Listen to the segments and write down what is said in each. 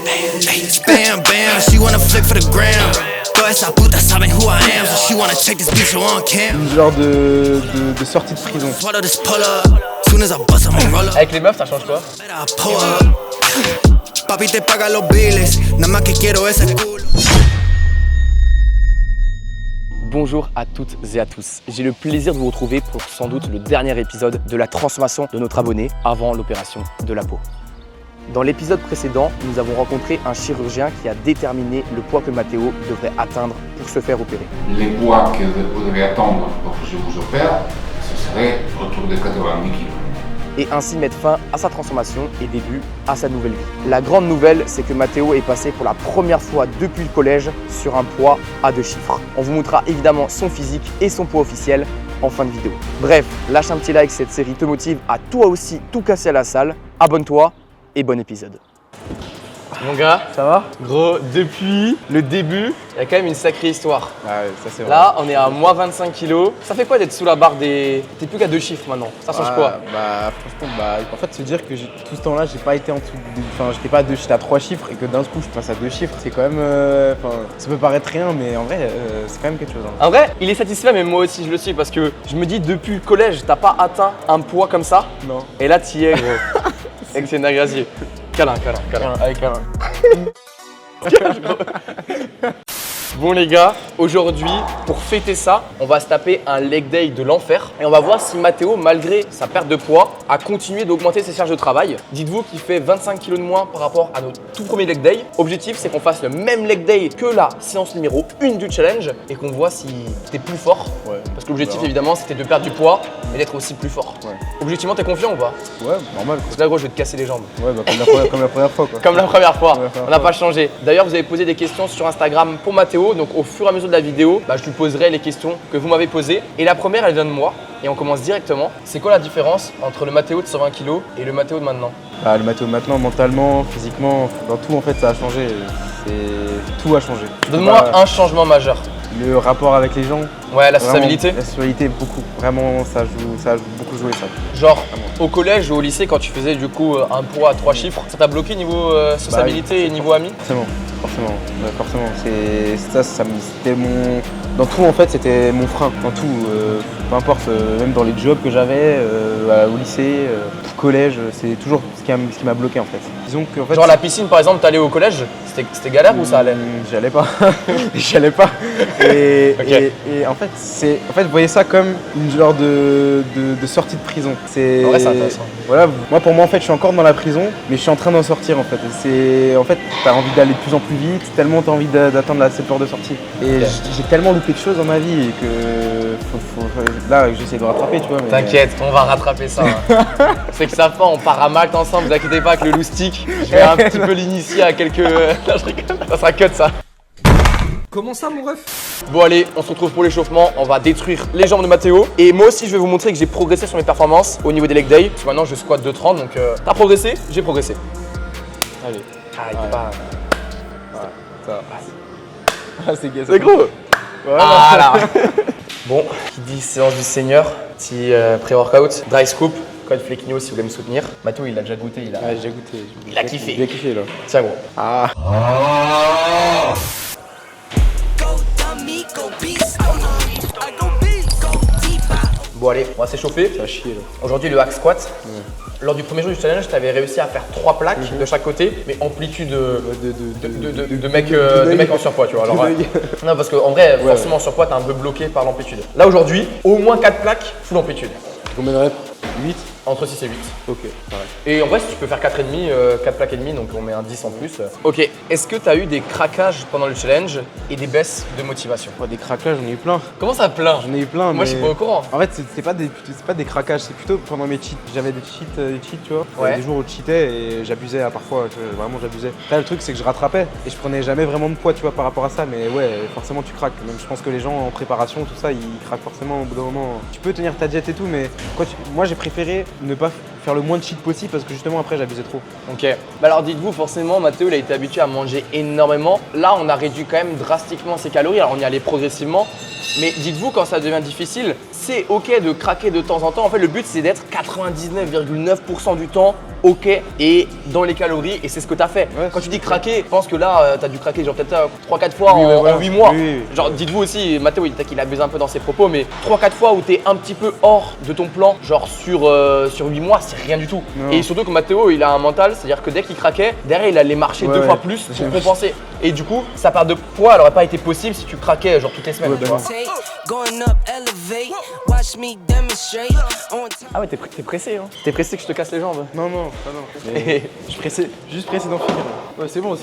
Bam, bam, she wanna flick for the gram. Todas esas putas saben who I am, so she wanna check this bitch on cam. Une genre de sortie de prison. Swallow this pull up, soon as I bust, I'ma roll up. Avec les meufs, ça change quoi? I pull up. Papi te paga los biles, nada más que quiero ese culo. Bonjour à toutes et à tous. J'ai le plaisir de vous retrouver pour sans doute le dernier épisode de la transformation de notre abonné avant l'opération de la peau. Dans l'épisode précédent, nous avons rencontré un chirurgien qui a déterminé le poids que Matteo devrait atteindre pour se faire opérer. Les poids que vous devez attendre pour que je vous opère, ce serait autour de 90 kg. Et ainsi mettre fin à sa transformation et début à sa nouvelle vie. La grande nouvelle, c'est que Matteo est passé pour la première fois depuis le collège sur un poids à 2 chiffres. On vous montrera évidemment son physique et son poids officiel en fin de vidéo. Bref, lâche un petit like si cette série te motive à toi aussi tout casser à la salle. Abonne-toi et bon épisode. Mon gars, Ça va? gros, depuis le début, il y a quand même une sacrée histoire. Ah ouais, ça c'est vrai. Là, on est à moins 25 kilos. Ça fait quoi d'être sous la barre des... T'es plus qu'à 2 chiffres maintenant. Ça change quoi? Bah franchement, en fait se dire que tout ce temps-là, j'ai pas été en dessous enfin j'étais pas à 2, j'étais à 3 chiffres et que d'un coup je passe à 2 chiffres, c'est quand même ça peut paraître rien mais en vrai c'est quand même quelque chose. Hein. En vrai, il est satisfait, mais moi aussi je le suis parce que je me dis depuis le collège, t'as pas atteint un poids comme ça. Non. Et là, t'y es, gros. Avec ses nagrasiers. Câlin. Avec un. Bon les gars, aujourd'hui, pour fêter ça, on va se taper un leg day de l'enfer et on va voir si Matteo, malgré sa perte de poids, a continué d'augmenter ses charges de travail. Dites-vous qu'il fait 25 kg de moins par rapport à notre tout premier leg day. Objectif, c'est qu'on fasse le même leg day que la séance numéro 1 du challenge et qu'on voit si t'es plus fort. Ouais. Parce que l'objectif, évidemment, c'était de perdre du poids et d'être aussi plus fort. Ouais. Objectivement, t'es confiant ou pas? Ouais, normal Parce que là, gros, je vais te casser les jambes. quoi. Ouais, bah comme la première fois quoi. Comme la première fois, Comme la première on n'a fois. pas changé. D'ailleurs, vous avez posé des questions sur Instagram pour Matteo, donc au fur et à mesure de la vidéo, je lui poserai les questions que vous m'avez posées. Et la première, elle vient de moi, et on commence directement. C'est quoi la différence entre le Matteo de 120 kg et le Matteo de maintenant? Ah, le Matteo maintenant, mentalement, physiquement, dans tout en fait ça a changé. Tout a changé. Donne-moi un changement majeur. Le rapport avec les gens. Ouais, la Vraiment, sociabilité. La sociabilité, beaucoup. Vraiment, ça a beaucoup joué ça. Genre, au collège ou au lycée, quand tu faisais du coup un poids à 3 chiffres, ça t'a bloqué niveau sociabilité et niveau amis? Forcément. Ouais, forcément. C'était mon. Dans tout en fait, c'était mon frein. Dans tout, peu importe, même dans les jobs que j'avais, au lycée, au collège, c'est toujours ce qui m'a bloqué en fait. Disons que en fait. Genre la piscine par exemple, t'allais au collège, c'était galère ou ça allait? J'allais pas. J'allais pas. Et, Ok. et en fait, vous voyez ça comme une genre de sortie de prison. En vrai, c'est intéressant. Voilà, pour moi en fait, je suis encore dans la prison, mais je suis en train d'en sortir en fait. T'as envie d'aller de plus en plus vite, tellement t'as envie d'atteindre cette porte de sortie. Et j'ai tellement loupé de choses dans ma vie que là, j'essaie de rattraper, tu vois. Mais... T'inquiète, on va rattraper ça. C'est que ça fait, on part à Malte ensemble, vous inquiétez pas avec le loustic. Je vais un petit peu l'initier à quelques. Non, je rigole, ça sera cut ça. Comment ça mon ref? Bon allez, on se retrouve pour l'échauffement, on va détruire les jambes de Matteo. Et moi aussi je vais vous montrer que j'ai progressé sur mes performances au niveau des leg day. Parce que maintenant je squatte 2,30 donc t'as progressé, j'ai progressé. Allez. Ah, il est pas. Ça. Ah, c'est gay. C'est gros. Voilà. Bon, qui dit séance du Seigneur, petit pré-workout, dry scoop, code Flequigno si vous voulez me soutenir. Matteo il a déjà goûté, il a. Ouais, j'ai goûté. Il a kiffé. J'ai kiffé là. Tiens gros. Ah. Go dummy, go beast, I go beast, go deeper. Bon allez, on va s'échauffer. Ça va chier là. Aujourd'hui le hack squat. Lors du premier jour du challenge, tu avais réussi à faire 3 plaques de chaque côté, mais amplitude de mecs en surpoids, tu vois. Alors, non, parce qu'en vrai, forcément en surpoids, t'es un peu bloqué par l'amplitude. Là aujourd'hui, au moins 4 plaques, full amplitude. Combien de reps? 8. Entre 6 et 8. Ok, pareil. Et en vrai, si tu peux faire 4,5, 4 plaques et demi, donc on met un 10 en plus. Ok, est-ce que tu as eu des craquages pendant le challenge et des baisses de motivation? Des craquages, j'en ai eu plein. Comment ça plein? J'en ai eu plein. Moi, mais... je suis pas au courant. En fait, c'est pas des craquages, c'est plutôt pendant mes cheats. J'avais des cheats, tu vois. Il y avait des jours où je cheatais et j'abusais parfois, tu vois, vraiment j'abusais. Là, le truc, c'est que je rattrapais et je prenais jamais vraiment de poids, tu vois, par rapport à ça. Mais ouais, forcément, tu craques. Même je pense que les gens en préparation, tout ça, ils craquent forcément au bout d'un moment. Tu peux tenir ta diète et tout, mais moi, j'ai préféré ne pas faire le moins de cheat possible parce que justement après j'abusais trop. Ok. Bah alors dites-vous forcément Matteo il a été habitué à manger énormément. Là on a réduit quand même drastiquement ses calories. Alors on y allait progressivement. Mais dites-vous quand ça devient difficile, c'est ok de craquer de temps en temps. En fait le but c'est d'être 99,9% du temps ok et dans les calories et c'est ce que tu as fait. Ouais, quand tu dis craquer, je pense que là, tu as dû craquer genre peut-être 3-4 fois Oui, en, voilà. en 8 mois. Oui. Genre dites-vous aussi, Mathéo, il qu'il abuse un peu dans ses propos, mais 3-4 fois où tu es un petit peu hors de ton plan, genre sur 8 mois, c'est rien du tout. Non. Et surtout que Mathéo, il a un mental, c'est-à-dire que dès qu'il craquait, derrière, il allait marcher Ouais, 2 fois ouais. plus pour compenser. Et du coup, sa perte de poids, elle aurait pas été possible si tu craquais genre toutes les semaines. Ouais, tu vois. Going up, elevate, watch me demonstrate. On Ah ouais, t'es pressé, hein. T'es pressé que je te casse les jambes. Non, non, ça non. Mais je suis pressé, juste pressé d'en finir. Ouais, c'est bon aussi.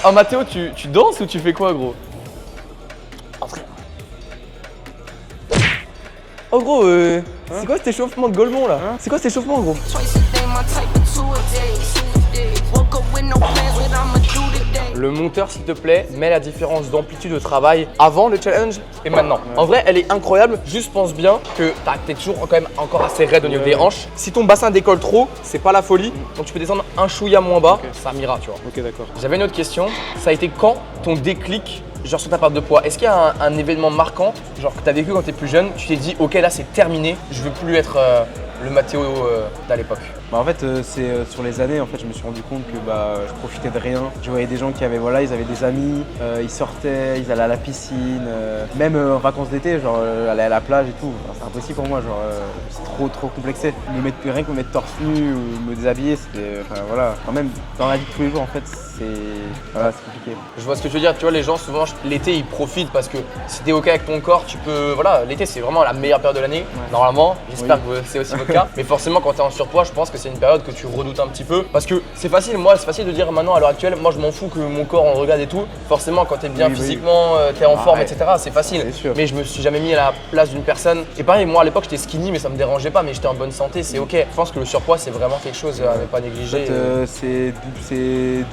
Ah, Mathéo, tu danses ou tu fais quoi, gros? Oh gros, c'est quoi cet échauffement de Golemont là? C'est quoi cet échauffement, gros? twice a day, my type of two a day. Woke up with no plans, what I'ma do today. Le monteur, s'il te plaît, met la différence d'amplitude de travail avant le challenge et maintenant. En vrai, elle est incroyable. Juste pense bien que t'es toujours quand même encore assez raide au niveau des hanches. Si ton bassin décolle trop, c'est pas la folie. Donc tu peux descendre un chouïa moins bas, ça m'ira, tu vois. Ok, d'accord. J'avais une autre question. Ça a été quand ton déclic, genre sur ta perte de poids? Est-ce qu'il y a un événement marquant, genre que tu as vécu quand tu es plus jeune, tu t'es dit ok là c'est terminé, je veux plus être le Mathéo d'à l'époque? Bah en fait c'est sur les années en fait je me suis rendu compte que je profitais de rien. Je voyais des gens qui avaient ils avaient des amis, ils sortaient, ils allaient à la piscine, même en vacances d'été genre aller à la plage et tout. Enfin, c'est impossible pour moi genre c'est trop complexé. Rien que me mettre torse nu ou me déshabiller c'était voilà. Quand même dans la vie de tous les jours en fait c'est compliqué. Je vois ce que tu veux dire, tu vois les gens souvent l'été ils profitent parce que si t'es ok avec ton corps tu peux, voilà l'été c'est vraiment la meilleure période de l'année normalement, j'espère que c'est aussi votre cas, mais forcément quand t'es en surpoids je pense que c'est une période que tu redoutes un petit peu parce que c'est facile de dire maintenant à l'heure actuelle, moi je m'en fous que mon corps on le regarde et tout, forcément quand t'es bien physiquement, t'es en forme etc c'est facile, mais je me suis jamais mis à la place d'une personne et pareil moi à l'époque j'étais skinny mais ça me dérangeait pas mais j'étais en bonne santé, c'est ok. Je pense que le surpoids c'est vraiment quelque chose à ne pas négliger. En fait, c'est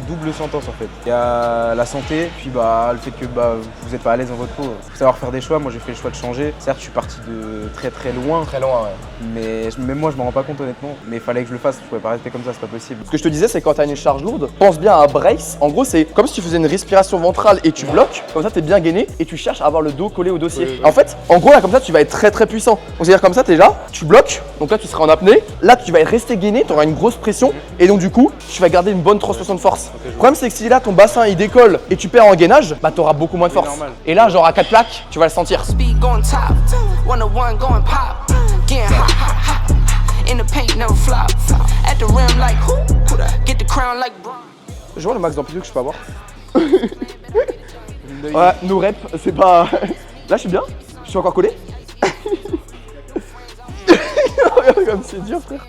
double sentence en fait. Il y a la santé, puis le fait que vous n'êtes pas à l'aise dans votre peau. Il faut savoir faire des choix. Moi j'ai fait le choix de changer. Certes, je suis parti de très loin. Très loin, ouais. Mais même moi je m'en rends pas compte honnêtement. Mais il fallait que je le fasse. Je pouvais pas rester comme ça, c'est pas possible. Ce que je te disais, c'est quand tu as une charge lourde, pense bien à un brace. En gros, c'est comme si tu faisais une respiration ventrale et tu bloques. Comme ça, tu es bien gainé et tu cherches à avoir le dos collé au dossier. En fait, en gros, là, comme ça, tu vas être très puissant. Donc, c'est-à-dire comme ça, tu es là, tu bloques. Donc là, tu seras en apnée. Là, tu vas rester gainé, tu auras une grosse pression. Et donc, du coup, tu vas garder une bonne transmission de force. Le problème, c'est que si là, ton bassin il décolle et tu perds en gainage, tu auras beaucoup moins de force. Et là, genre à 4 plaques, tu vas le sentir. Speed going top, 101 going pop. Getting hot. In the paint, never flop. At the rim like who? Get the crown like bro. Je vois le max d'amplitude que je peux avoir. Ouais, nos reps, c'est pas. Là, je suis bien. Je suis encore collé. Regarde comme c'est dur, frère.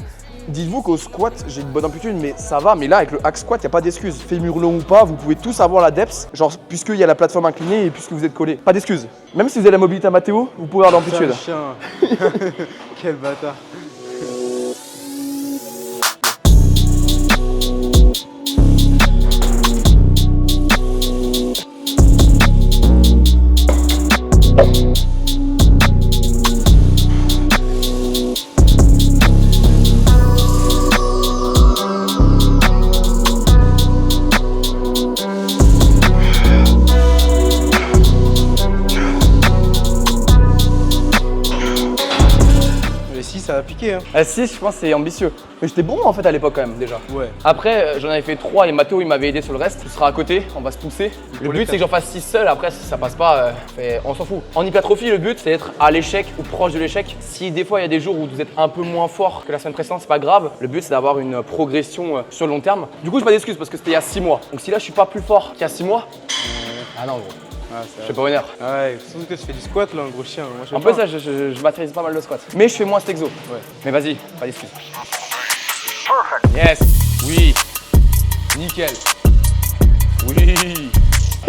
Dites-vous qu'au squat, j'ai une bonne amplitude, mais ça va. Mais là, avec le hack squat, il n'y a pas d'excuse. Fémur long ou pas, vous pouvez tous avoir la depth, genre puisqu'il y a la plateforme inclinée et puisque vous êtes collé. Pas d'excuse. Même si vous avez la mobilité à Mathéo, vous pouvez avoir l'amplitude. Quel bâtard. Ça a piqué hein. Ah si, je pense que c'est ambitieux. Mais j'étais bon en fait à l'époque quand même déjà. Ouais. Après, j'en avais fait 3 et Mathéo il m'avait aidé sur le reste. Tu seras à côté, on va se pousser. Le but c'est que j'en fasse 6 seul, après si ça passe pas, on s'en fout. En hypertrophie, le but c'est d'être à l'échec ou proche de l'échec. Si des fois il y a des jours où vous êtes un peu moins fort que la semaine précédente, c'est pas grave. Le but c'est d'avoir une progression sur le long terme. Du coup, j'ai pas d'excuse parce que c'était il y a 6 mois. Donc si là je suis pas plus fort qu'il y a 6 mois, ah non gros. Je fais pas honneur. Ah ouais, surtout que tu fais du squat là, un gros chien. Moi, En plus, ça, je maîtrise pas mal le squat. Mais je fais moins cet exo. Ouais. Mais vas-y, pas d'excuses. Yes. Oui. Nickel. Oui.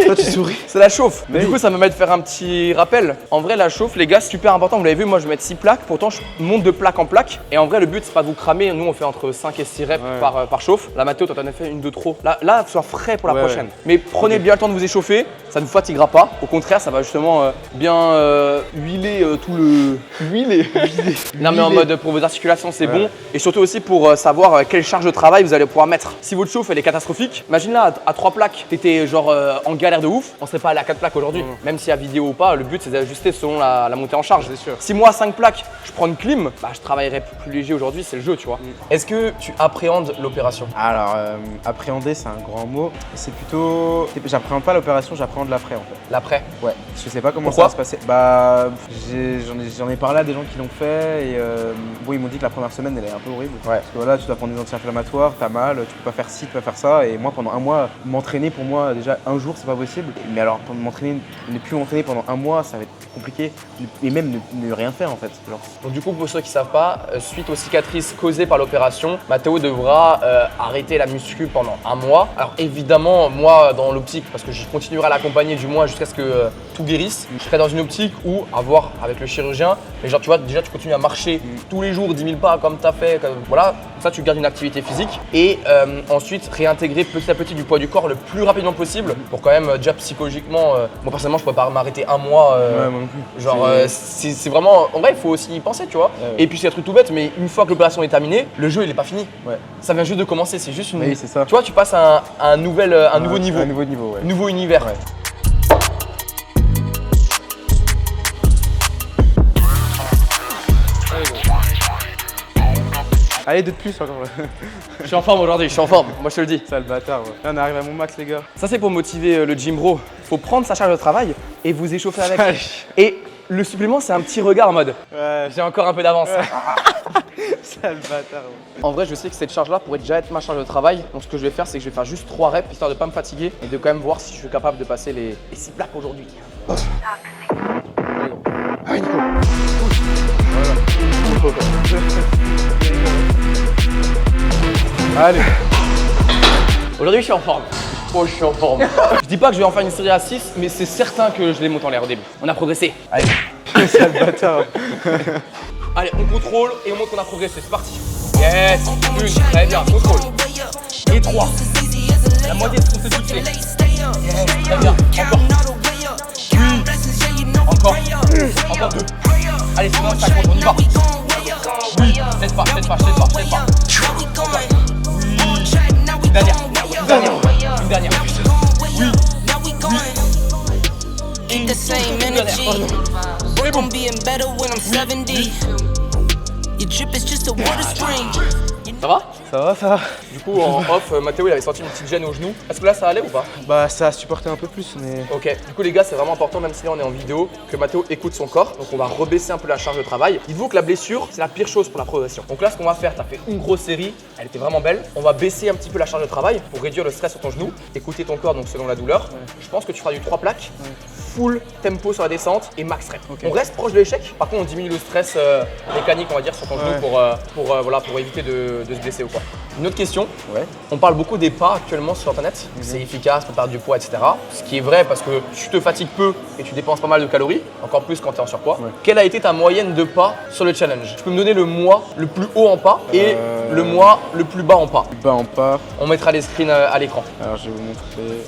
Toi tu souris. C'est la chauffe. Du coup, ça me permet de faire un petit rappel. En vrai, la chauffe, les gars, super important. Vous l'avez vu, moi je vais mettre 6 plaques. Pourtant, je monte de plaque en plaque. Et en vrai, le but, c'est pas de vous cramer. Nous, on fait entre 5 et 6 reps par chauffe. Là, Mathéo, toi, t'en as fait une de trop. Là, sois frais pour la prochaine. Mais prenez bien le temps de vous échauffer. Ça ne vous fatiguera pas. Au contraire, ça va justement bien huiler tout le. Huiler. Non, mais en mode pour vos articulations, c'est bon. Et surtout aussi pour savoir quelle charge de travail vous allez pouvoir mettre. Si votre chauffe, elle est catastrophique, imagine là, à 3 plaques, t'étais genre en galère de ouf, on serait pas allé à 4 plaques aujourd'hui. Même s'il y a vidéo ou pas, le but c'est d'ajuster selon la montée en charge. C'est sûr. Si moi à 5 plaques, je prends une clim, bah je travaillerai plus léger aujourd'hui, c'est le jeu, tu vois. Est-ce que tu appréhendes l'opération? Alors, appréhender, c'est un grand mot. C'est plutôt. J'appréhende pas l'opération, j'appréhende l'après en fait. L'après? Ouais. Je sais pas comment Pourquoi ça va se passer. Bah, j'en ai parlé à des gens qui l'ont fait et bon, ils m'ont dit que la première semaine elle est un peu horrible. Ouais. Parce que voilà, tu dois prendre des anti-inflammatoires, t'as mal, tu peux pas faire ci, tu peux pas faire ça. Et moi, pendant un mois, m'entraîner pour moi, déjà un jour, c'est pas possible. Mais alors, ne plus m'entraîner pendant un mois, ça va être compliqué. Et même ne rien faire en fait. Genre. Donc du coup, pour ceux qui savent pas, suite aux cicatrices causées par l'opération, Matteo devra arrêter la muscu pendant un mois. Alors évidemment, moi dans l'optique, parce que je continuerai à l'accompagner du mois jusqu'à ce que tout guérisse, je serai dans une optique où, à voir avec le chirurgien, mais genre tu vois, déjà tu continues à marcher tous les jours 10 000 pas comme tu as fait, voilà, comme ça tu gardes une activité physique et ensuite réintégrer petit à petit du poids du corps le plus rapidement possible pour quand même déjà psychologiquement, moi personnellement je pourrais pas m'arrêter un mois, Ouais, moi non plus. genre c'est vraiment, en vrai il faut aussi y penser, tu vois. Et puis c'est un truc tout bête, mais une fois que l'opération est terminée, le jeu il est pas fini. Ouais. Ça vient juste de commencer, c'est juste une. Oui, c'est ça. Tu vois, tu passes à un nouveau niveau. Un nouveau niveau, ouais. Nouveau univers. Ouais. Allez, deux de plus encore. Je suis en forme aujourd'hui, je suis en forme, moi je te le dis. Sale bâtard, ouais. Là, on arrive à mon max, les gars. Ça c'est pour motiver le gym bro. Faut prendre sa charge de travail et vous échauffer avec. Et le supplément c'est un petit regard en mode Ouais. j'ai encore un peu d'avance. Sale bâtard, ouais. En vrai je sais que cette charge là pourrait déjà être ma charge de travail. Donc ce que je vais faire c'est que je vais faire juste 3 reps histoire de pas me fatiguer et de quand même voir si je suis capable de passer les 6 plaques aujourd'hui. Allez Nico. Allez. Aujourd'hui je suis en forme. Oh je suis en forme. Je dis pas que je vais en faire une série à 6 mais c'est certain que je les monte en l'air au début. On a progressé. Allez. Sale bâtard. Allez, on contrôle et on montre qu'on a progressé, c'est parti. Yes, une, très bien, contrôle. Et 3. La moitié de ce qu'on s'est fixé. Yes, très bien, encore. Oui, encore. Encore 2. Allez, c'est bon, ça compte, on y va. Oui, cède pas. Encore. Oui, une dernière. Oui. Keep the same energy. Work on being better when I'm 70. Your drip is just a water spring. Ça va? Ça va. Du coup, en off, Matteo il avait senti une petite gêne au genou. Est-ce que là ça allait ou pas? Bah, ça a supporté un peu plus, mais. Ok, du coup les gars c'est vraiment important même si là on est en vidéo que Matteo écoute son corps. Donc on va rebaisser un peu la charge de travail. Dites-vous que la blessure c'est la pire chose pour la progression. Donc là ce qu'on va faire, t'as fait une grosse série, elle était vraiment belle. On va baisser un petit peu la charge de travail pour réduire le stress sur ton genou, écouter ton corps donc selon la douleur. Je pense que tu feras du 3 plaques, full tempo sur la descente et max rep. On reste proche de l'échec, par contre on diminue le stress mécanique on va dire sur ton genou pour éviter de se blesser ou quoi. Une autre question, on parle beaucoup des pas actuellement sur internet, c'est efficace pour perdre du poids etc. Ce qui est vrai parce que tu te fatigues peu et tu dépenses pas mal de calories, encore plus quand tu es en surpoids. Quelle a été ta moyenne de pas sur le challenge? Tu peux me donner le mois le plus haut en pas et le mois le plus bas en pas. Bah, on part. On mettra les screens à l'écran. Alors, je vais vous montrer.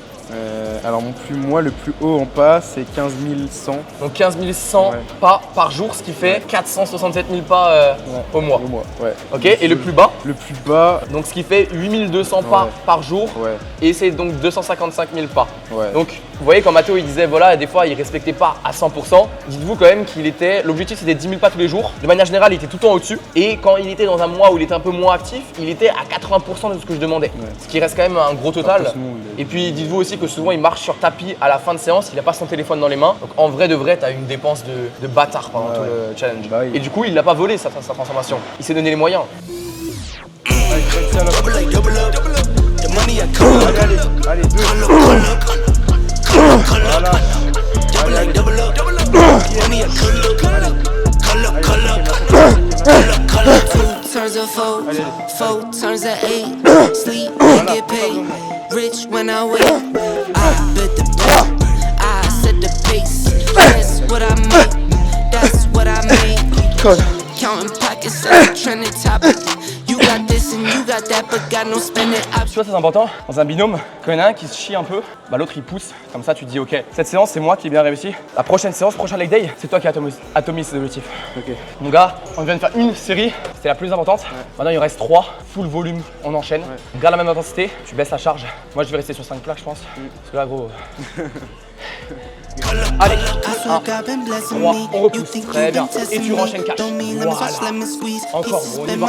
Alors, moi, le plus haut en pas, c'est 15 100. Donc 15 100 pas par jour, ce qui fait 467 000 pas au mois. Au mois, ouais. Ok, et le plus bas? Le plus bas. Donc ce qui fait 8200 pas par jour. Ouais. Et c'est donc 255 000 pas. Ouais. Donc vous voyez quand Matteo il disait voilà des fois il respectait pas à 100%, dites-vous quand même qu'il était, l'objectif c'était 10 000 pas tous les jours. De manière générale il était tout le temps au-dessus. Et quand il était dans un mois où il était un peu moins actif, il était à 80% de ce que je demandais. Ce qui reste quand même un gros total. Et puis dites-vous aussi que souvent il marche sur tapis à la fin de séance, il n'a pas son téléphone dans les mains. Donc en vrai de vrai t'as une dépense de bâtard pendant tout le challenge. Bah oui. Et du coup il l'a pas volé sa transformation. Il s'est donné les moyens. Allez, deux. Voilà. Turns of 4 turns of 8. Sleep and get paid. Rich when I wake. I bet the bank. I set the pace. That's what I make. That's what I made. Counting pockets as a trending topic. You got this. Listen, you got that, but got no spending options. Tu vois, c'est important dans un binôme, quand il y en a un qui se chie un peu, bah l'autre il pousse. Comme ça, tu te dis, ok, cette séance, c'est moi qui ai bien réussi. La prochaine séance, prochain leg day, c'est toi qui atomise ses objectifs. Ok. Mon gars, on vient de faire une série, c'était la plus importante. Maintenant, il en reste 3, full volume, on enchaîne. On garde la même intensité, tu baisses la charge. Moi, je vais rester sur 5 plaques, je pense. Parce que là, gros. Allez, 1, 3, on repousse, très bien. Et tu renchaînes 4. Voilà. Encore, on y va.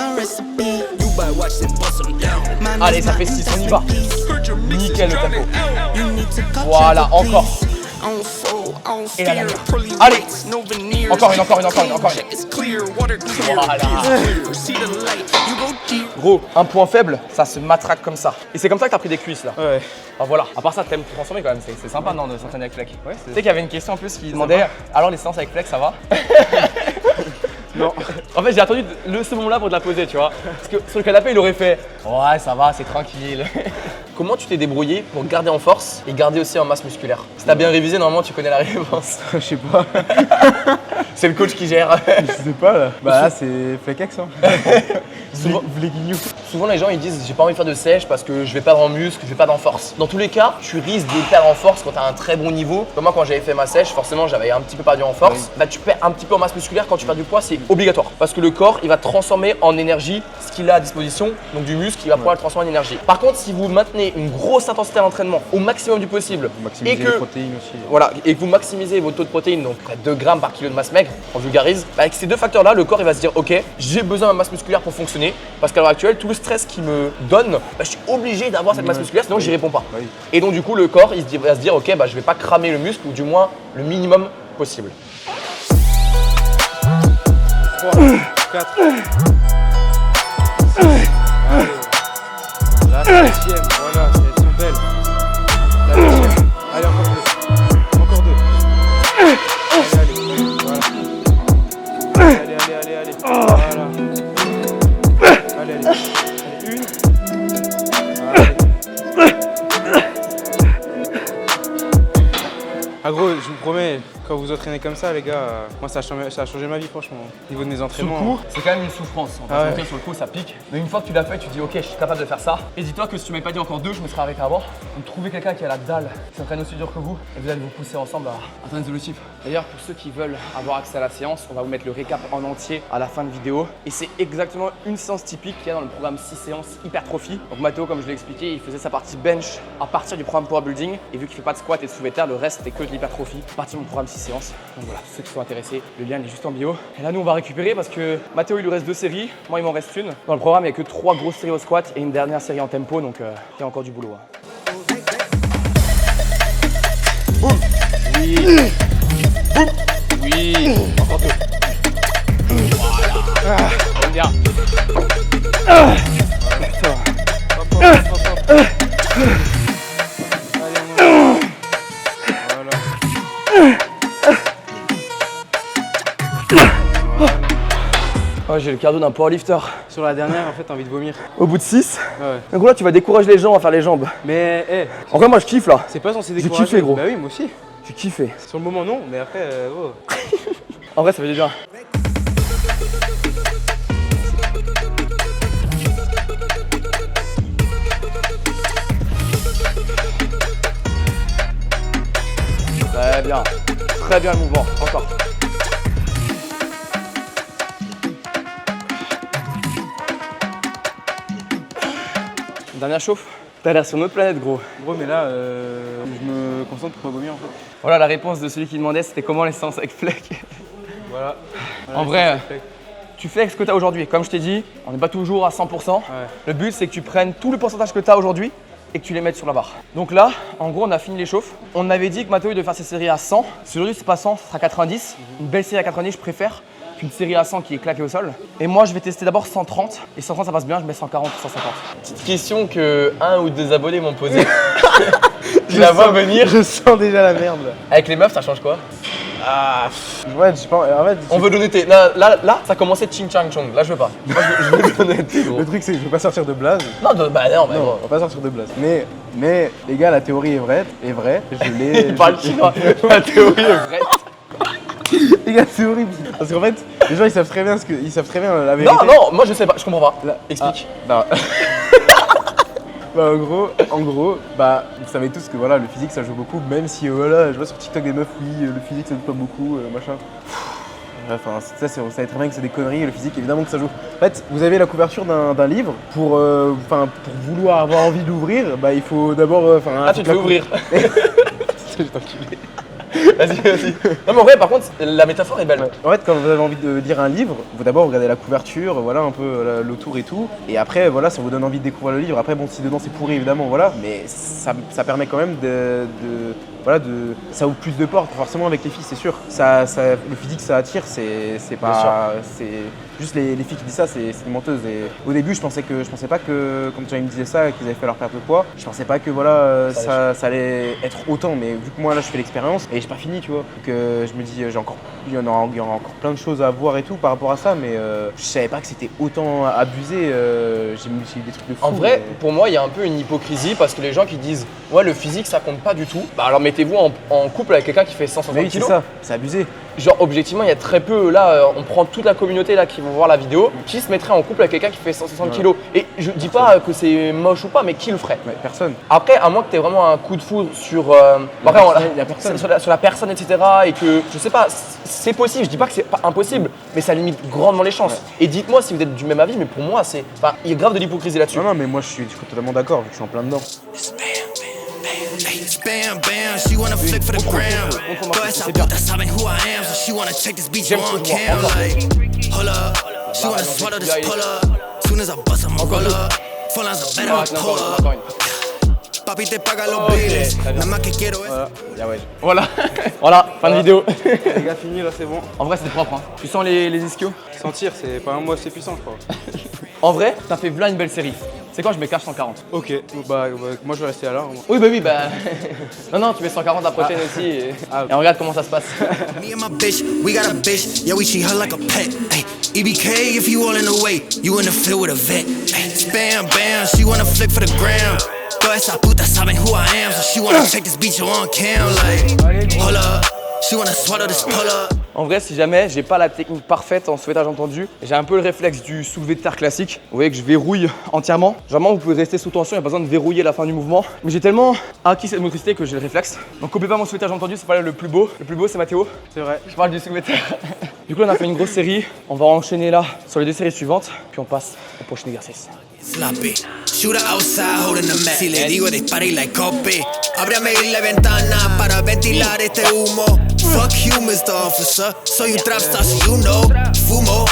Allez, ça fait 6, on y va. Nickel le tempo. Voilà, encore. Et la dernière. Allez, encore une. Voilà. Gros, un point faible, ça se matraque comme ça. Et c'est comme ça que t'as pris des cuisses là. Ouais. Ah voilà, à part ça, t'aimes te transformer quand même, c'est sympa non de s'entraîner avec Fleck. Ouais, tu sais qu'il y avait une question en plus qui demandait alors les séances avec Fleck ça va? Non. En fait j'ai attendu ce moment-là pour te la poser tu vois. Parce que sur le canapé il aurait fait ouais ça va, c'est tranquille. Comment tu t'es débrouillé pour garder en force et garder aussi en masse musculaire? Si t'as bien révisé normalement tu connais la réponse. Je sais pas. C'est le coach qui gère. Je sais pas là. Bah là c'est Flex hein. Souvent les gens ils disent j'ai pas envie de faire de sèche parce que je vais perdre en muscle, je vais perdre en force. Dans tous les cas, tu risques de perdre en force quand tu as un très bon niveau. Comme moi quand j'avais fait ma sèche, forcément j'avais un petit peu perdu en force. Oui. Bah tu perds un petit peu en masse musculaire quand tu perds du poids, c'est obligatoire. Parce que le corps il va transformer en énergie ce qu'il a à disposition, donc du muscle il va pouvoir le transformer en énergie. Par contre si vous maintenez une grosse intensité à l'entraînement au maximum du possible et que, les protéines aussi. Voilà, et que vous maximisez votre taux de protéines, donc près de 2 grammes par kilo de masse maigre, on vulgarise, bah avec ces deux facteurs là, le corps il va se dire ok, j'ai besoin de masse musculaire pour fonctionner. Parce qu'à l'heure actuelle, tout le stress qu'il me donne, bah, je suis obligé d'avoir cette masse musculaire, sinon j'y réponds pas. Oui. Et donc du coup, le corps, il va se dire, ok, bah, je vais pas cramer le muscle, ou du moins le minimum possible. 3, 4. La 7e, voilà, elles sont belles. La 8e. Allez, encore 2. Allez, voilà. Allez. Voilà. Allez, une. Ah gros, je vous promets, quand vous entraînez comme ça les gars, moi ça a changé ma vie franchement. Au niveau de mes entraînements. Sur le coup, c'est quand même une souffrance. On va se mentir, sur le coup, ça pique. Mais une fois que tu l'as fait, tu te dis ok, je suis capable de faire ça. Et dis-toi que si tu m'avais pas dit encore 2, je me serais arrêté avant. Donc trouvez quelqu'un qui a la dalle, qui s'entraîne aussi dur que vous, et vous allez vous pousser ensemble à atteindre des objectifs. D'ailleurs, pour ceux qui veulent avoir accès à la séance, on va vous mettre le récap en entier à la fin de vidéo. Et c'est exactement une séance typique qu'il y a dans le programme 6 séances hypertrophie. Donc Mathéo, comme je l'ai expliqué, il faisait sa partie bench à partir du programme Power Building. Et vu qu'il fait pas de squat et de soulevé de terre, le reste c'était que de l'hypertrophie. À partir de mon programme 6 séances. Donc voilà, ceux qui sont intéressés, le lien il est juste en bio. Et là, nous on va récupérer parce que Mathéo il lui reste 2 séries, moi il m'en reste une. Dans le programme, il n'y a que 3 grosses séries au squat et une dernière série en tempo, donc il y a encore du boulot. Hein. Boum. Oui. Boum. Oui. Encore 2. Voilà. J'aime bien. Oh, j'ai le cardio d'un powerlifter. Sur la dernière, en fait, t'as envie de vomir. Au bout de 6. Ouais. Donc là, tu vas décourager les gens à faire les jambes. Mais, En vrai, moi, je kiffe là. c'est pas censé J'ai décourager. kiffé, gros. Bah oui, moi aussi. J'ai kiffé. Sur le moment, non, mais après, gros. En vrai, ça fait du bien. Très bien. Très bien le mouvement. Encore. Dernière chauffe. T'as l'air sur une autre planète, gros. Gros, mais là, je me concentre pour pas vomir en fait. Voilà la réponse de celui qui demandait, c'était comment les séances avec Fleck. Voilà. En vrai, tu fais avec ce que tu as aujourd'hui. Comme je t'ai dit, on n'est pas toujours à 100%. Ouais. Le but, c'est que tu prennes tout le pourcentage que tu as aujourd'hui et que tu les mettes sur la barre. Donc là, en gros, on a fini les chauffes. On avait dit que Mathéo devait faire ses séries à 100. Si aujourd'hui, c'est pas 100, ce sera 90. Une belle série à 90, je préfère qu'une série à 100 qui est claquée au sol. Et moi, je vais tester d'abord 130. Et 130, ça passe bien, je mets 140, 150. Petite question que 1 ou 2 abonnés m'ont posée. Tu la vois venir. Je sens déjà la merde là. Avec les meufs, ça change quoi? Ah, ouais, je pense. En fait, On veut l'honnêteté. Là, ça commençait ching chang chong. Là, je veux pas. Moi, je veux l'honnêteté, gros. le truc, c'est que je veux pas sortir de blaze. Non, bah non, mais Non, gros. on va pas sortir de blaze. Mais les gars, la théorie est vraie. Je l'ai. Il parle chinois. La théorie est vraie. Les gars, c'est horrible. Parce qu'en fait, les gens ils savent très bien la vérité. Non, moi je sais pas, je comprends pas. Explique. Non. Bah en gros, bah vous savez tous que voilà, le physique ça joue beaucoup, même si voilà, je vois sur TikTok des meufs, oui, le physique ça joue pas beaucoup, machin. Enfin, ça, vous savez très bien que c'est des conneries, le physique évidemment que ça joue. En fait, vous avez la couverture d'un livre, pour vouloir avoir envie de l'ouvrir, bah il faut d'abord. Tu te fais ouvrir. Vas-y. Non mais en vrai par contre la métaphore est belle. En fait quand vous avez envie de lire un livre, vous d'abord regardez la couverture, voilà un peu l'autour et tout. Et après voilà ça vous donne envie de découvrir le livre. Après bon si dedans c'est pourri évidemment voilà. Mais ça permet quand même ça ouvre plus de portes forcément avec les filles c'est sûr. Le physique ça attire, c'est pas. C'est juste les filles qui disent ça c'est des menteuses. Et au début je pensais pas que quand ils me disaient ça qu'ils avaient fait leur perte de poids, je pensais pas que voilà ça allait être autant. Mais vu que moi là je fais l'expérience et j'ai pas fini tu vois. Donc je me dis il y en aura encore plein de choses à voir et tout par rapport à ça, mais je savais pas que c'était autant abusé. J'ai eu des trucs de fou. En vrai, pour moi, il y a un peu une hypocrisie parce que les gens qui disent ouais le physique ça compte pas du tout. Bah alors mettez-vous en couple avec quelqu'un qui fait 160 oui, kg. c'est ça, c'est abusé. Genre objectivement, il y a très peu là, on prend toute la communauté là qui vont voir la vidéo, qui se mettrait en couple avec quelqu'un qui fait 160 kg. Et je dis pas que c'est moche ou pas, mais qui le ferait? Ouais, personne. Après, à moins que tu aies vraiment un coup de foudre sur, sur la personne, etc. Et que, je sais pas, c'est possible, je dis pas que c'est pas impossible, mais ça limite grandement les chances. Ouais. Et dites-moi si vous êtes du même avis, mais pour moi, il y a grave de l'hypocrisie là-dessus. Non, mais moi je suis totalement d'accord, vu que je suis en plein dedans. Bam, bam, she wanna flick for the gram. Toda esa puta saben who I am, so she wanna check this beach on cam. Like, hold up, she wanna swallow this pull up. Soon as I bust, I'ma roll up. Full lines of better, I'ma pull up. Papi te paga los biles, nada más que quiero es. Voilà, voilà, fin de vidéo. Les gars, fini là, c'est bon. En vrai, c'est propre. Hein. Tu sens les ischios? Sentir, c'est pas un mot assez puissant, je crois. En vrai, t'as fait v'là une belle série. C'est quoi, je mets cash 140. Ok, bah moi je vais rester à l'heure. Oui, bah. non, tu mets 140 la prochaine aussi. Et on regarde comment ça se passe. Me and my bitch, we got a bitch, yeah we treat her like a pet. Ay, EBK if you all in the way, you in the field with a vet. Ay, bam, bam, she wanna flick for the gram. Toda esa puta saben who I am, so she wanna check this beach on cam. Like, hold up, she wanna swallow this pull up. En vrai, si jamais j'ai pas la technique parfaite en sauvetage entendu, j'ai un peu le réflexe du soulevé de terre classique. Vous voyez que je verrouille entièrement. Généralement, vous pouvez rester sous tension, il n'y a pas besoin de verrouiller la fin du mouvement. Mais j'ai tellement acquis cette motricité que j'ai le réflexe. Donc, coupez pas mon sauvetage entendu, c'est pas le plus beau. Le plus beau, c'est Mathéo. C'est vrai. Je parle du soulevé de terre. Du coup, on a fait une grosse série. On va enchaîner là sur les 2 séries suivantes. Puis on passe au prochain exercice. Sloppy. Shooter outside holding the mat. Si le digo dispara y like copy. Ábrame la ventana para ventilar este humo. Fuck you, Mr. Officer. Soy un trapstar, si you know. Fumo,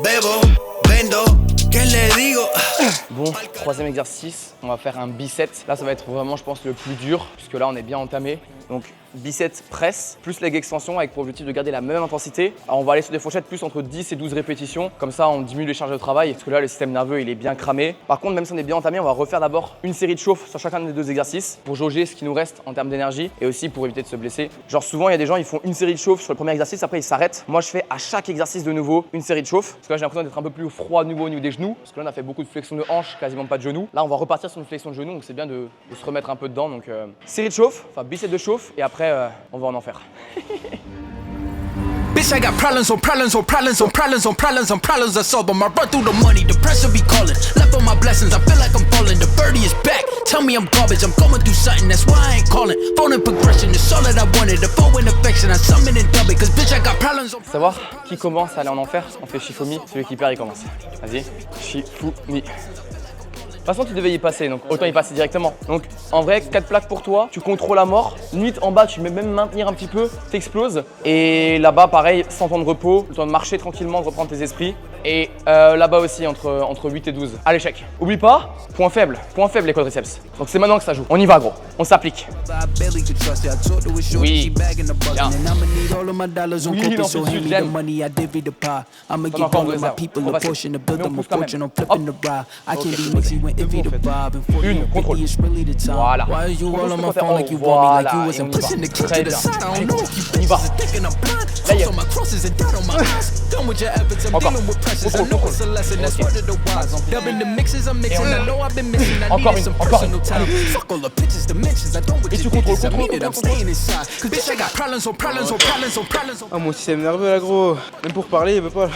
bebo, vendo. ¿Qué le digo? Bon, 3e exercice, on va faire un bicep. Là, ça va être vraiment, je pense, le plus dur, puisque là, on est bien entamé. Donc, bicep presse, plus leg extension, avec pour objectif de garder la même intensité. Alors, on va aller sur des fourchettes plus entre 10 et 12 répétitions. Comme ça, on diminue les charges de travail, parce que là, le système nerveux, il est bien cramé. Par contre, même si on est bien entamé, on va refaire d'abord une série de chauffe sur chacun des 2 exercices, pour jauger ce qui nous reste en termes d'énergie, et aussi pour éviter de se blesser. Genre, souvent, il y a des gens, ils font une série de chauffe sur le premier exercice, après, ils s'arrêtent. Moi, je fais à chaque exercice de nouveau une série de chauffe, parce que là, j'ai l'impression d'être un peu plus froid de nouveau au niveau des genoux, parce que là, on a fait beaucoup de flexion de hanche, quasiment pas de genoux. Là, on va repartir sur une flexion de genoux, donc c'est bien de se remettre un peu dedans. Donc, série de chauffe, enfin bicep de chauffe, et après, on va en enfer. Bitch, I got problems on problems on problems on problems on problems on problems I solve them. I run through the money, the pressure be calling. Left on my blessings, I feel like I'm falling. The birdie is back, tell me I'm garbage. I'm going through something, that's why I ain't calling. Phone and progression, it's all that I wanted. The phone and affection, I summon and dub it. Cause bitch, I got problems on. Savoir qui commence à aller en enfer, on fait Shifumi, celui qui perd il commence. Vas-y, Shifumi. De toute façon, tu devais y passer, donc autant y passer directement. Donc, en vrai, 4 plaques pour toi, tu contrôles à mort. Limite, en bas, tu mets même maintenir un petit peu, t'exploses. Et là-bas, pareil, sans temps de repos, le temps de marcher tranquillement, de reprendre tes esprits. Et là-bas aussi, entre 8 et 12. À l'échec. Oublie pas, point faible les quadriceps. Donc, c'est maintenant que ça joue. On y va, gros. On s'applique. Oui. Bien. Oui, l'amplitude, j'aime. On a encore en réserve. On va essayer. Mais on pousse quand même. Hop. Une, contrôle. Voilà. Contrôle ce qu'on fait. Oh, voilà. Et on y va. Très bien. On y va. Là, il y a bosses and dirt on my ass. Done with your efforts, I'm dealing with pressures. I know it's a lesson, that's word of the wise. Dubbing the mixes, I'm mixing. I know I've been missing. I needed some personal time. Fuck all the pictures, dimensions. I don't with your digits. I mean it, I'm staying inside. Cause bitch, I got problems on problems on problems on problems on. Ah, mon système nerveux là, gros. Même pour parler, il veut pas là.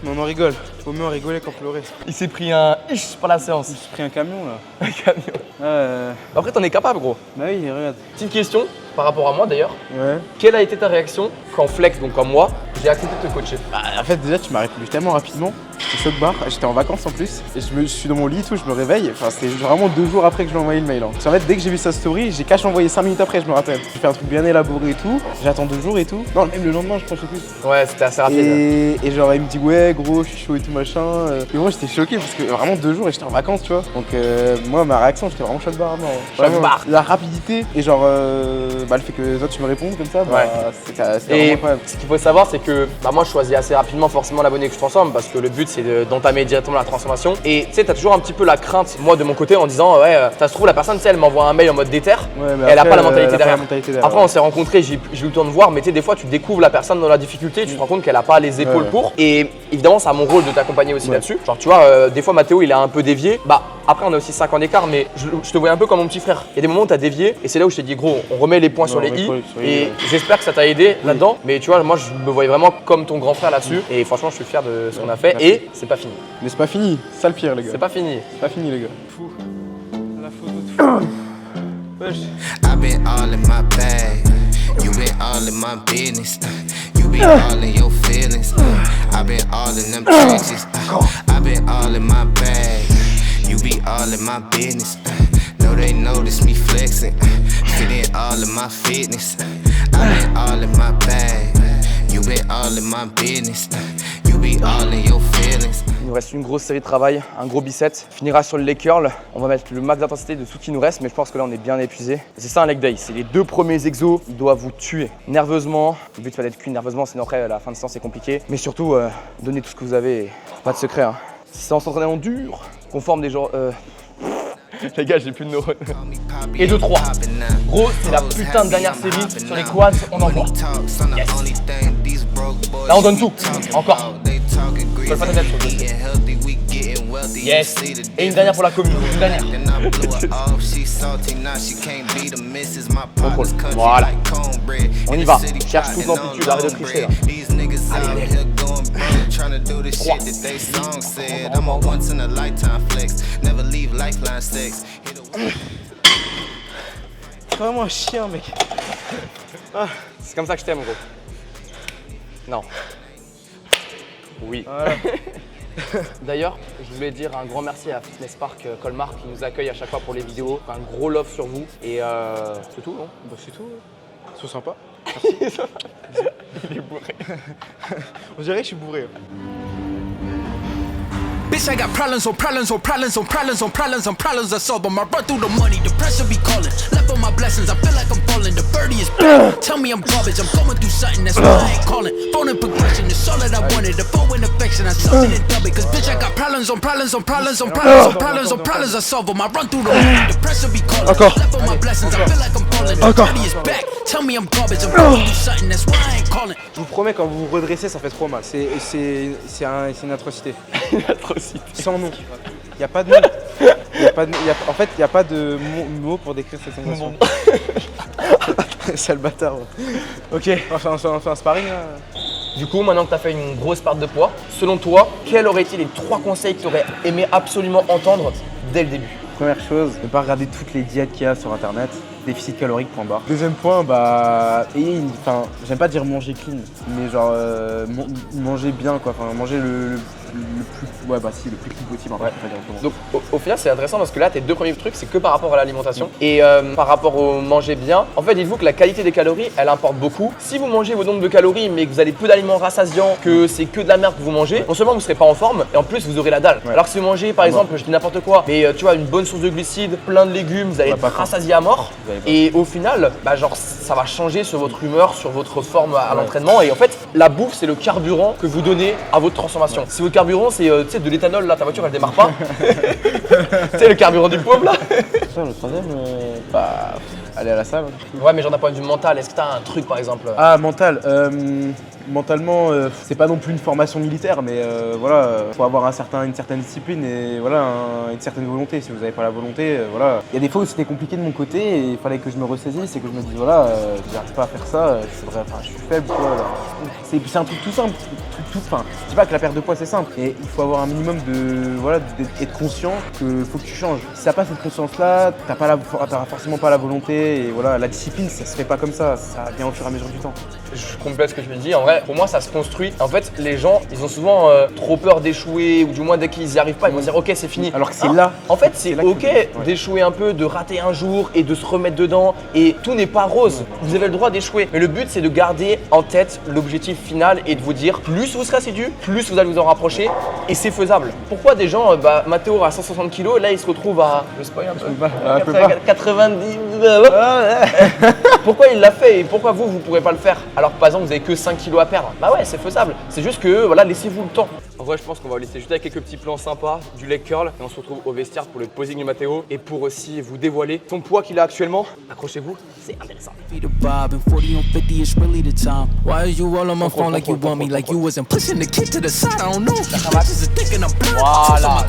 Mais on en rigole. Faut mieux en rigoler qu'en pleurer. Il s'est pris un ish par la séance. Il s'est pris un camion là. Un camion. Après, t'en es capable, gros. Bah oui, regarde. Petite question par rapport à moi d'ailleurs. Ouais. Quelle a été ta réaction quand Flex, donc comme moi, j'ai accepté de te coacher? Bah, en fait, déjà, tu m'as répondu tellement rapidement. J'étais choc barre, j'étais en vacances en plus. Et je suis dans mon lit et tout, je me réveille. Enfin, c'était vraiment 2 jours après que je lui ai envoyé le mail. Hein. Parce qu'en fait, dès que j'ai vu sa story, j'ai caché envoyé 5 minutes après, je me rappelle. J'ai fait un truc bien élaboré et tout. J'attends 2 jours et tout. Non, même le lendemain, je crois, je sais plus. Ouais, c'était assez rapide. Et genre, il me dit, ouais, gros, je suis chaud et tout machin. Et moi, j'étais choqué parce que vraiment 2 jours et j'étais en vacances, tu vois. Donc, moi, ma réaction, j'étais vraiment choc barre. Choc barre. La rapidité et genre, bah, le fait que toi, tu me répondes comme ça, bah, c'était vraiment incroyable. Ce qu'il faut savoir, c'est que bah, moi, je choisis assez rapidement forcément l'abonné que je transforme parce que le but, c'est d'entamer directement la transformation. Et tu sais, t'as toujours un petit peu la crainte, moi, de mon côté, en disant, ouais, ça se trouve, la personne, tu sais, elle m'envoie un mail en mode déter, Ouais, mais et elle a après, pas la mentalité elle a pas la derrière. mentalité derrière, Après, on s'est rencontrés, j'ai eu le temps de voir, mais tu sais, des fois, tu découvres la personne dans la difficulté, tu te rends compte qu'elle a pas les épaules Ouais. pour. Et évidemment, c'est à mon rôle de t'accompagner aussi Ouais. là-dessus. Genre, tu vois, des fois, Mathéo, il a un peu dévié. Bah, après, on a aussi 5 ans d'écart, mais je te voyais un peu comme mon petit frère. Il y a des moments où tu as dévié, et c'est là où je t'ai dit, gros, on remet les points sur les i. sur les i, Et ouais. j'espère que ça t'a aidé là-dedans. Mais tu vois, moi, je me voyais vraiment comme ton grand frère là-dessus. Et franchement, je suis fier de ce qu'on a fait. Merci. Et c'est pas fini. Mais c'est pas fini, c'est ça le pire, les gars. C'est pas fini. C'est pas fini, les gars. Fou. La photo de fou. Wesh. I've been all in my bag. You been all in my business. You be all in your feelings. I've been all in them trenches. I've been all in my bag. You be all in my business. Know they notice me flexing. Fit in all of my fitness. I've been all in my bag. You been all in my business. You be all in your feelings. Il nous reste une grosse série de travail, un gros bicep. On finira sur le leg curl. On va mettre le max d'intensité de tout ce qui nous reste, mais je pense que là on est bien épuisé. C'est ça un leg day, c'est les 2 premiers exos, ils doivent vous tuer nerveusement. Le but c'est pas d'être cuit nerveusement, sinon après la fin de séance c'est compliqué. Mais surtout, donnez tout ce que vous avez, et pas de secret. Hein. C'est en s'entraînant dur qu'on forme des gens. Les gars, j'ai plus de neurones. Et 2-3. Gros, c'est la putain de dernière série sur les quads, on envoie. Yes. Là on donne tout, encore. Je pas tête sur le yes. Et une dernière pour la commune, une dernière. Contrôle. Voilà. On y va. Cherche toute l'amplitude, arrête de tricher là. Allez, allez. 3. Vraiment un chien, mec. C'est comme ça que je t'aime, gros. Non. Oui. Voilà. D'ailleurs, je voulais dire un grand merci à Fitness Park Colmar qui nous accueille à chaque fois pour les vidéos. Un gros love sur vous. Et c'est tout, non? Bah, c'est tout. Sois sympa. Il est bourré. On dirait que je suis bourré. Bitch, I got problems on problems on problems on problems on problems on problems I solve them. I run through the money, the pressure be calling. Left on my blessings, I feel like I'm falling. The birdie is back. Tell me I'm garbage, I'm going through something, that's why I ain't calling. Phone and progression, it's all that I wanted. The phone and affection, I something and dub it. Cause bitch, I got problems on problems on problems on problems on problems on problems I solve them. I run through the money, the pressure be calling. Left on my blessings, I feel like I'm falling. The birdie is back. Tell me I'm garbage, I'm going through something, that's why I ain't calling. Je vous promets, quand vous vous redressez, ça fait trop mal. C'est une atrocité. Une atrocité. Sans nom. Il n'y a pas de nom. En fait, il n'y a pas de mots pour décrire cette sensation. Sale bâtard. Ouais. Ok, on fait un sparring là. Du coup, maintenant que tu as fait une grosse perte de poids, selon toi, quels auraient-ils les 3 conseils que tu aurais aimé absolument entendre dès le début? Première chose, ne pas regarder toutes les diètes qu'il y a sur internet. Déficit calorique, point barre. Deuxième point, bah, j'aime pas dire manger clean, mais genre manger bien quoi, enfin manger le plus, ouais bah si, le plus clean possible en fait. Donc au final c'est intéressant parce que là tes 2 premiers trucs c'est que par rapport à l'alimentation et par rapport au manger bien, en fait dites-vous que la qualité des calories elle importe beaucoup. Si vous mangez vos nombres de calories mais que vous avez peu d'aliments rassasiants, que c'est que de la merde que vous mangez, non seulement vous serez pas en forme et en plus vous aurez la dalle. Ouais. Alors que si vous mangez par exemple, je dis n'importe quoi, mais tu vois une bonne source de glucides, plein de légumes, vous allez être rassasié à mort et au final bah genre ça va changer sur votre humeur, sur votre forme à l'entraînement et en fait la bouffe c'est le carburant que vous donnez à votre transformation. Si votre carburant c'est de l'éthanol là, ta voiture elle démarre pas. Tu sais le carburant du pauvre là. Ça, le troisième, bah, aller à la salle. Ouais, mais genre d'un point de vue mental, est-ce que t'as un truc par exemple? Ah, mental. Mentalement, c'est pas non plus une formation militaire, mais voilà, faut avoir une certaine discipline et voilà, une certaine volonté. Si vous n'avez pas la volonté, voilà. Il y a des fois où c'était compliqué de mon côté et il fallait que je me ressaisisse et que je me dise voilà, j'arrive pas à faire ça, je suis faible, quoi. C'est un truc tout simple, enfin, je dis pas que la perte de poids c'est simple, mais il faut avoir un minimum d'être conscient qu'il faut que tu changes. Si t'as pas cette conscience-là, t'as forcément pas la volonté et voilà, la discipline, ça se fait pas comme ça vient au fur et à mesure du temps. Je complète ce que je me dis. En vrai, pour moi, ça se construit. En fait, les gens, ils ont souvent trop peur d'échouer ou du moins dès qu'ils n'y arrivent pas, ils vont se dire ok, c'est fini. Alors que c'est là. En fait, c'est ok ouais. d'échouer un peu, de rater un jour et de se remettre dedans. Et tout n'est pas rose. Vous avez le droit d'échouer. Mais le but, c'est de garder en tête l'objectif final et de vous dire plus vous serez assidu, plus vous allez vous en rapprocher. Et c'est faisable. Pourquoi des gens, Mathéo a 160 kg, là il se retrouve à, je spoil un peu, 90. Pourquoi il l'a fait et pourquoi vous pourrez pas le faire? Alors que par exemple, vous avez que 5 kg à perdre. Bah ouais, c'est faisable. C'est juste que voilà, laissez-vous le temps. En vrai, je pense qu'on va vous laisser juste avec quelques petits plans sympas, du leg curl et on se retrouve au vestiaire pour le posing de Mathéo et pour aussi vous dévoiler son poids qu'il a actuellement. Accrochez-vous, c'est intéressant. Voilà,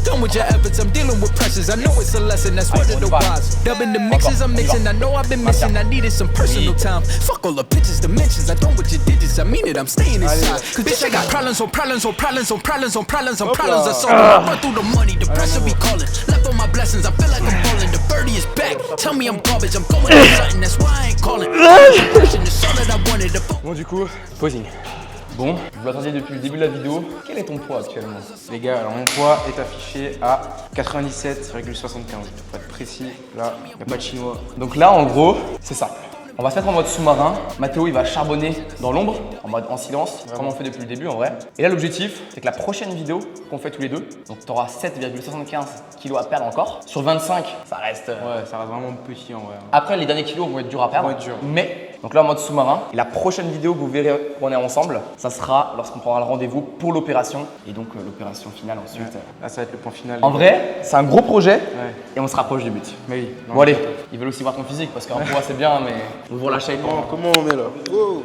done with your efforts, I'm dealing with pressures. I know it's a lesson, that's what it was. Dubbing the mixes I'm mixing, I know I've been missing. I needed some personal time. Fuck all the pictures, dimensions. I don't with your digits, I mean it, I'm staying inside. Cause bitch, I got problems on problems on problems on problems on problems on problems. That's all. Run through the money, the pressure be calling. Left on my blessings, I feel like I'm falling. The birdie is back. Tell me I'm garbage, I'm going through something, that's why I ain't calling. It's all that I wanted to. Bon, du coup, posing. Bon, vous l'attendiez depuis le début de la vidéo. Quel est ton poids actuellement? Les gars, alors mon poids est affiché à 97,75. Pour être précis, là, il n'y a pas de chinois. Donc là, en gros, c'est ça. On va se mettre en mode sous-marin. Mathéo, il va charbonner dans l'ombre, en silence, comme on fait depuis le début en vrai. Et là, l'objectif, c'est que la prochaine vidéo qu'on fait tous les deux, donc tu auras 7,75 kg à perdre encore. Sur 25, ça reste. Ouais, ça reste vraiment petit en vrai. Après, les derniers kilos vont être durs à perdre. Vont être durs. Mais, donc là, en mode sous-marin. Et la prochaine vidéo que vous verrez qu'on est ensemble, ça sera lorsqu'on prendra le rendez-vous pour l'opération. Et donc, l'opération finale ensuite. Ouais. Là, ça va être le point final. En vrai, c'est un gros projet. Ouais. Et on se rapproche du but. Mais oui. Bon, allez, ils veulent aussi voir ton physique parce qu'un poids, c'est bien, mais on voit la shape. Comment on est là? Wow.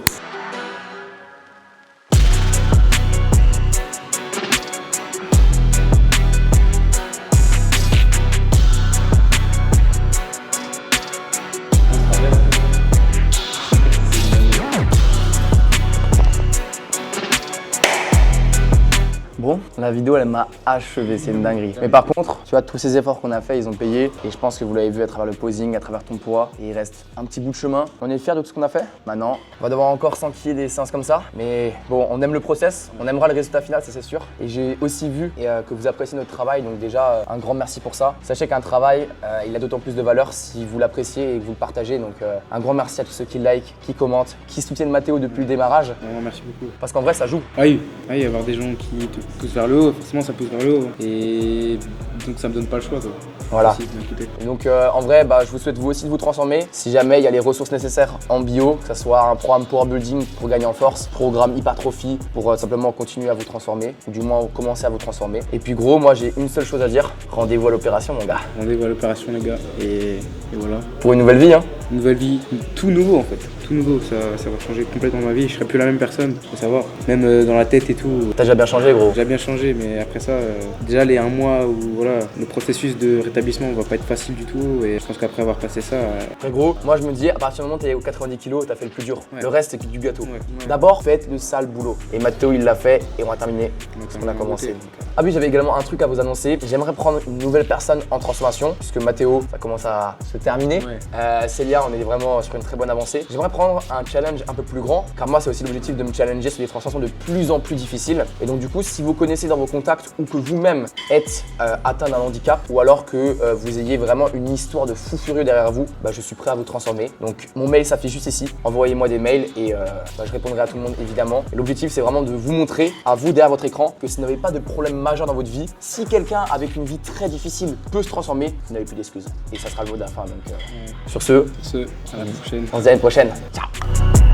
Bon, la vidéo elle m'a achevé, c'est une dinguerie. Mais par contre, tu vois, tous ces efforts qu'on a fait, ils ont payé. Et je pense que vous l'avez vu à travers le posing, à travers ton poids. Et il reste un petit bout de chemin. On est fiers de tout ce qu'on a fait. Maintenant, on va devoir encore s'enquiller des séances comme ça. Mais bon, on aime le process, on aimera le résultat final, ça c'est sûr. Et j'ai aussi vu que vous appréciez notre travail. Donc déjà, un grand merci pour ça. Sachez qu'un travail, il a d'autant plus de valeur si vous l'appréciez et que vous le partagez. Donc un grand merci à tous ceux qui like, qui commentent, qui soutiennent Mathéo depuis le démarrage. Merci beaucoup. Parce qu'en vrai, ça joue. Ah oui, y avoir des gens qui te poussent vers le haut, forcément ça pousse vers le haut. Et donc ça me donne pas le choix quoi. Voilà. Et donc en vrai, je vous souhaite vous aussi de vous transformer. Si jamais il y a les ressources nécessaires en bio, que ce soit un programme Power Building pour gagner en force, programme hypertrophie pour simplement continuer à vous transformer, ou du moins commencer à vous transformer. Et puis gros, moi j'ai une seule chose à dire, rendez-vous à l'opération mon gars. Rendez-vous à l'opération les gars, et voilà. Pour une nouvelle vie hein. Une nouvelle vie, tout nouveau en fait. Tout nouveau, ça va changer complètement ma vie, je serai plus la même personne, faut savoir. Même dans la tête et tout. T'as déjà bien changé gros. J'ai bien changé, mais après ça, déjà les 1 mois où voilà, le processus de rétablissement va pas être facile du tout. Et je pense qu'après avoir passé ça. Après gros, moi je me dis, à partir du moment où t'es aux 90 kg, t'as fait le plus dur. Ouais. Le reste c'est du gâteau. Ouais. D'abord, faites le sale boulot. Et Mathéo il l'a fait et on va terminer ce qu'on a commencé. Ah oui, j'avais également un truc à vous annoncer. J'aimerais prendre une nouvelle personne en transformation, puisque Mathéo, ça commence à se terminer. Ouais. Célia, on est vraiment sur une très bonne avancée. J'aimerais prendre un challenge un peu plus grand, car moi c'est aussi l'objectif de me challenger sur des transformations de plus en plus difficiles. Et donc du coup, si vous connaissez dans vos contacts ou que vous-même êtes atteint d'un handicap, ou alors que vous ayez vraiment une histoire de fou furieux derrière vous, je suis prêt à vous transformer. Donc mon mail s'affiche juste ici. Envoyez-moi des mails et je répondrai à tout le monde évidemment. Et l'objectif c'est vraiment de vous montrer à vous derrière votre écran que si vous n'avez pas de problème majeur dans votre vie, si quelqu'un avec une vie très difficile peut se transformer, vous n'avez plus d'excuses. Et ça sera le mot de la fin. Donc sur ce, À la prochaine. on se dit à une prochaine. Ciao.